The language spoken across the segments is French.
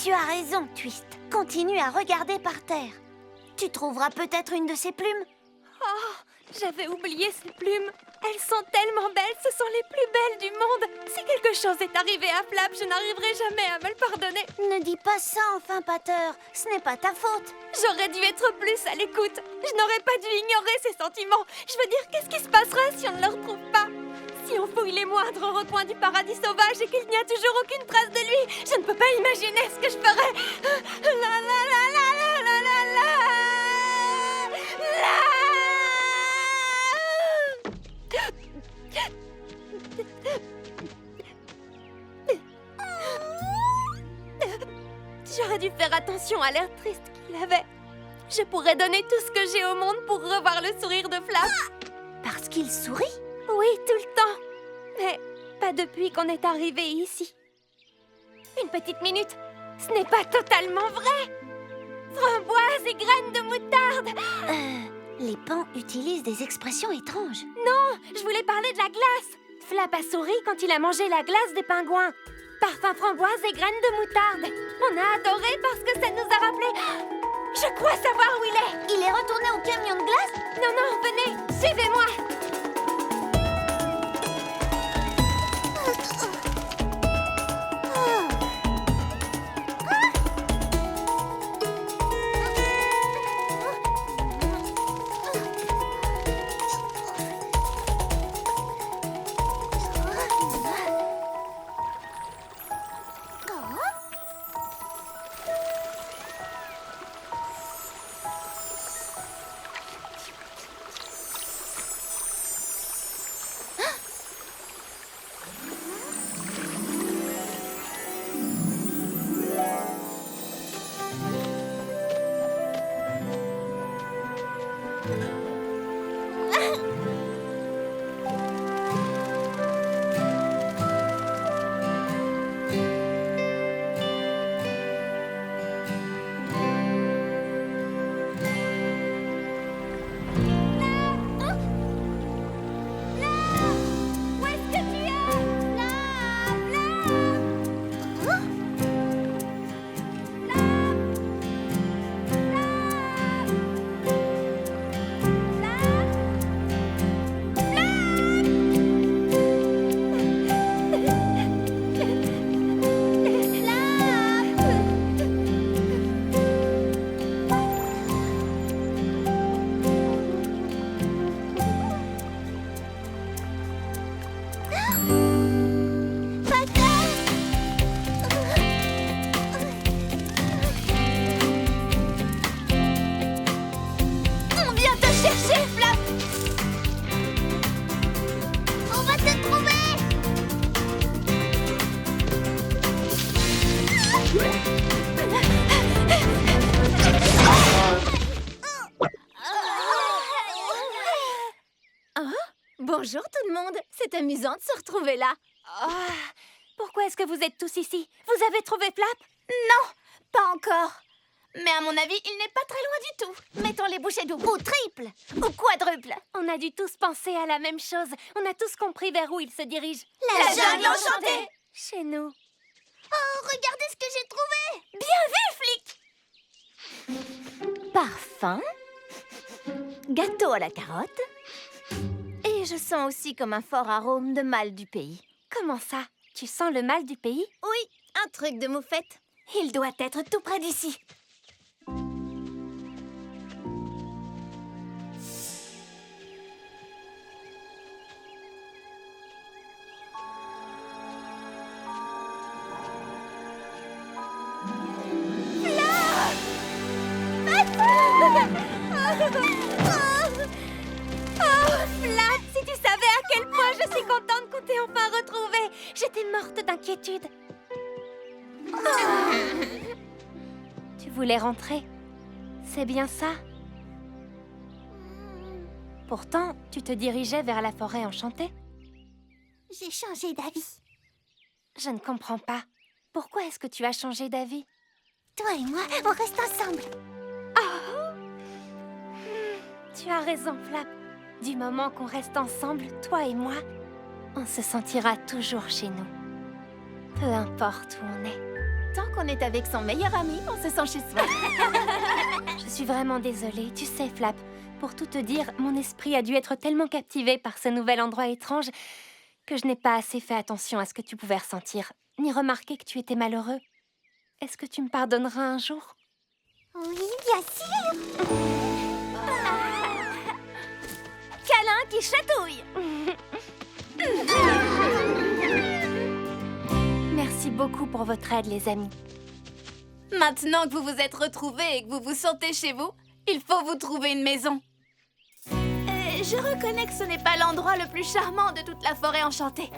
Tu as raison, Twist. Continue à regarder par terre. Tu trouveras peut-être une de ces plumes. Oh, j'avais oublié ces plumes. Elles sont tellement belles, ce sont les plus belles du monde. Si quelque chose est arrivé à Flap, je n'arriverai jamais à me le pardonner. Ne dis pas ça, enfin, Pater. Ce n'est pas ta faute. J'aurais dû être plus à l'écoute. Je n'aurais pas dû ignorer ses sentiments. Je veux dire, qu'est-ce qui se passera si on ne le retrouve pas? Si on fouille les moindres recoins du paradis sauvage et qu'il n'y a toujours aucune trace de lui, je ne peux pas imaginer ce que je ferais. La la la la la la la la. J'aurais dû faire attention à l'air triste qu'il avait. Je pourrais donner tout ce que j'ai au monde pour revoir le sourire de Flap. Parce qu'il sourit? Oui, tout le temps. Mais pas depuis qu'on est arrivé ici. Une petite minute. Ce n'est pas totalement vrai. Framboise et graines de moutarde. Les pans utilisent des expressions étranges. Non, je voulais parler de la glace. Flap a souri quand il a mangé la glace des pingouins. Parfum framboise et graines de moutarde. On a adoré parce que ça nous a rappelé... Je crois savoir où il est. Il est retourné au camion de glace? Non, non, venez, suivez-moi. Bonjour tout le monde, c'est amusant de se retrouver là. Pourquoi est-ce que vous êtes tous ici? Vous avez trouvé Flap? Non, pas encore. Mais à mon avis, il n'est pas très loin du tout. Mettons les bouchées doubles, ou triples, ou quadruples. On a dû tous penser à la même chose. On a tous compris vers où il se dirige. La jungle enchantée. Chez nous. Oh, regardez ce que j'ai trouvé. Bien vu, flic. Parfum. Gâteau à la carotte. Et je sens aussi comme un fort arôme de mal du pays. Comment ça? Tu sens le mal du pays? Oui, un truc de moufette. Il doit être tout près d'ici. Flap, si tu savais à quel point je suis contente qu'on t'ait enfin retrouvée. J'étais morte d'inquiétude. Tu voulais rentrer? C'est bien ça? Pourtant, tu te dirigeais vers la forêt enchantée. J'ai changé d'avis. Je ne comprends pas. Pourquoi est-ce que tu as changé d'avis? Toi et moi, on reste ensemble. Tu as raison, Flap. Du moment qu'on reste ensemble, toi et moi, on se sentira toujours chez nous. Peu importe où on est. tant qu'on est avec son meilleur ami, on se sent chez soi. Je suis vraiment désolée. Tu sais, Flap, pour tout te dire, mon esprit a dû être tellement captivé par ce nouvel endroit étrange que je n'ai pas assez fait attention à ce que tu pouvais ressentir, ni remarqué que tu étais malheureux. Est-ce que tu me pardonneras un jour? Oui, bien sûr. Câlin qui chatouille. Merci beaucoup pour votre aide, les amis. Maintenant que vous vous êtes retrouvés et que vous vous sentez chez vous, il faut vous trouver une maison. Je reconnais que ce n'est pas l'endroit le plus charmant de toute la forêt enchantée.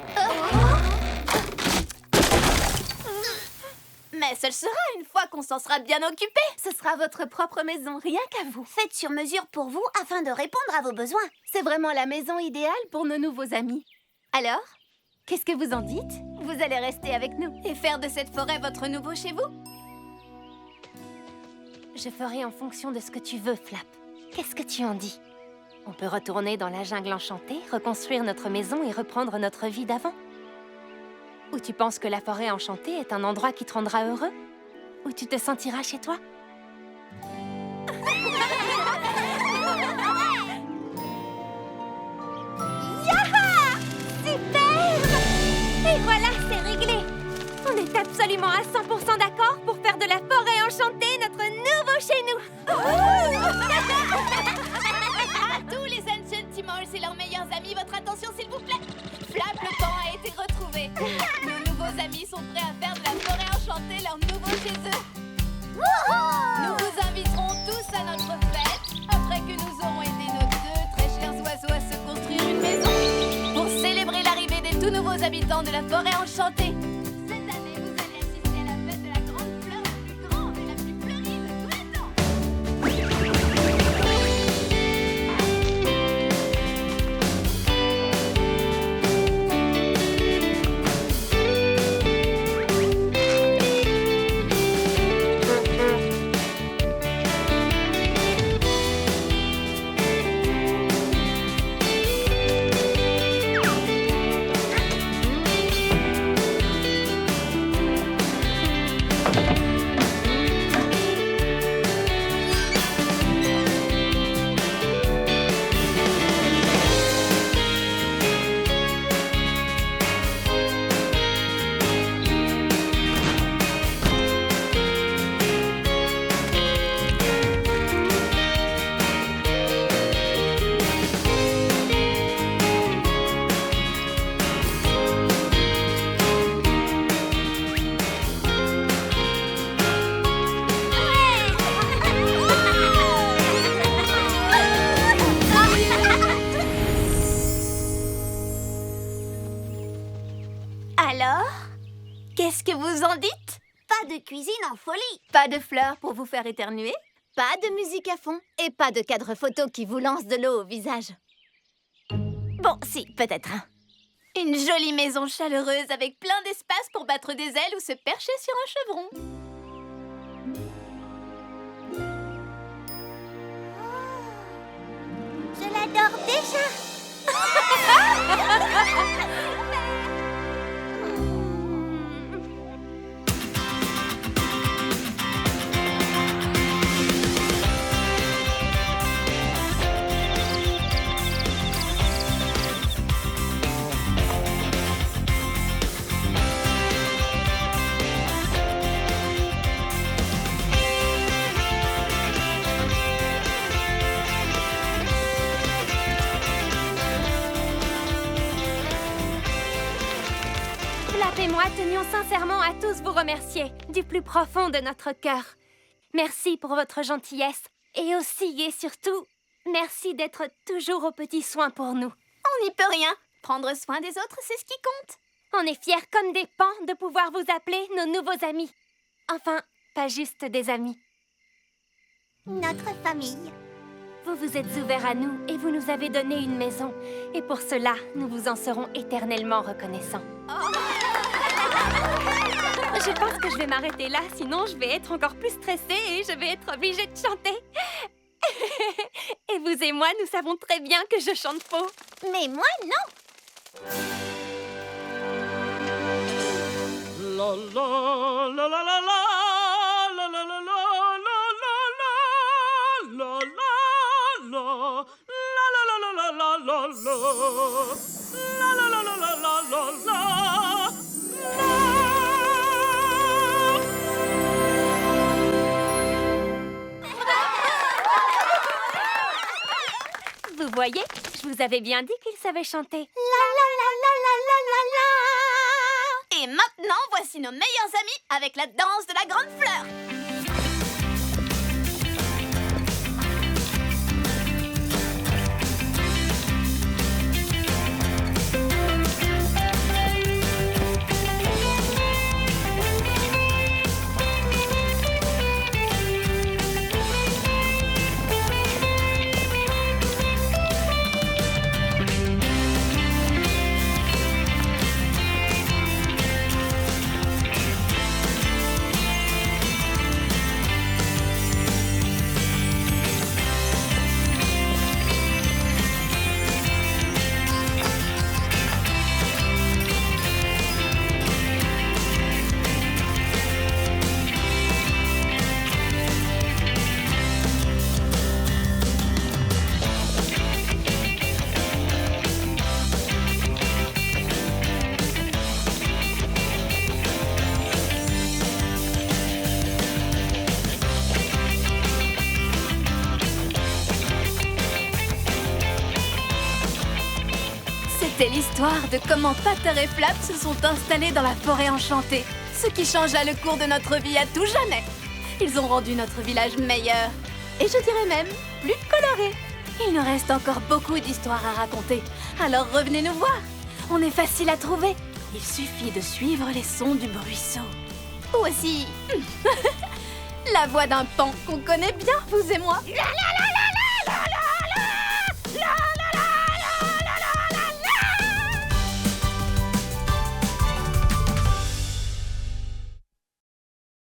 Mais ce le sera une fois qu'on s'en sera bien occupé. Ce sera votre propre maison, rien qu'à vous. Faite sur mesure pour vous afin de répondre à vos besoins. C'est vraiment la maison idéale pour nos nouveaux amis. Alors, qu'est-ce que vous en dites? Vous allez rester avec nous. Et faire de cette forêt votre nouveau chez vous? Je ferai en fonction de ce que tu veux, Flap. Qu'est-ce que tu en dis? On peut retourner dans la jungle enchantée, reconstruire notre maison et reprendre notre vie d'avant. Ou tu penses que la forêt enchantée est un endroit qui te rendra heureux? Où tu te sentiras chez toi? Et voilà, c'est réglé. On est absolument à 100% d'accord pour faire de la forêt enchantée notre nouveau chez nous. À tous les Enchantimals et leurs meilleurs amis, votre attention s'il vous plaît. Flap le temps a été retrouvé. Nos nouveaux amis sont prêts à faire de la forêt enchantée leur nouveau chez eux. Nous vous inviterons tous à notre fête après que nous aurons aidé nos deux très chers oiseaux à se construire une maison pour célébrer l'arrivée des tout nouveaux habitants de la forêt enchantée. Cette année, vous allez assister à la fête de la grande fleur la plus grande et la plus fleurie de tous les temps. Alors, qu'est-ce que vous en dites? Pas de cuisine en folie. Pas de fleurs pour vous faire éternuer? Pas de musique à fond? Et pas de cadre photo qui vous lance de l'eau au visage? Bon, si, peut-être. Une jolie maison chaleureuse avec plein d'espace pour battre des ailes ou se percher sur un chevron. Je l'adore déjà. Flap et moi tenions sincèrement à tous vous remercier, du plus profond de notre cœur. Merci pour votre gentillesse, et aussi et surtout, merci d'être toujours aux petits soins pour nous. On n'y peut rien. Prendre soin des autres, c'est ce qui compte. On est fiers comme des pans de pouvoir vous appeler nos nouveaux amis. Enfin, pas juste des amis. Notre famille. Vous vous êtes ouverts à nous et vous nous avez donné une maison. Et pour cela, nous vous en serons éternellement reconnaissants. Je pense que je vais m'arrêter là, sinon je vais être encore plus stressée et je vais être obligée de chanter. Et vous et moi, nous savons très bien que je chante faux. Mais moi, non. La Vous voyez, je vous avais bien dit qu'il savait chanter. Et maintenant, voici nos meilleurs amis avec la danse de la grande fleur. C'était l'histoire de comment Pater et Flap se sont installés dans la forêt enchantée, ce qui changea le cours de notre vie à tout jamais. Ils ont rendu notre village meilleur, et je dirais même plus coloré. Il nous reste encore beaucoup d'histoires à raconter, alors revenez nous voir. On est facile à trouver, il suffit de suivre les sons du ruisseau. Ou aussi la voix d'un pan qu'on connaît bien, vous et moi.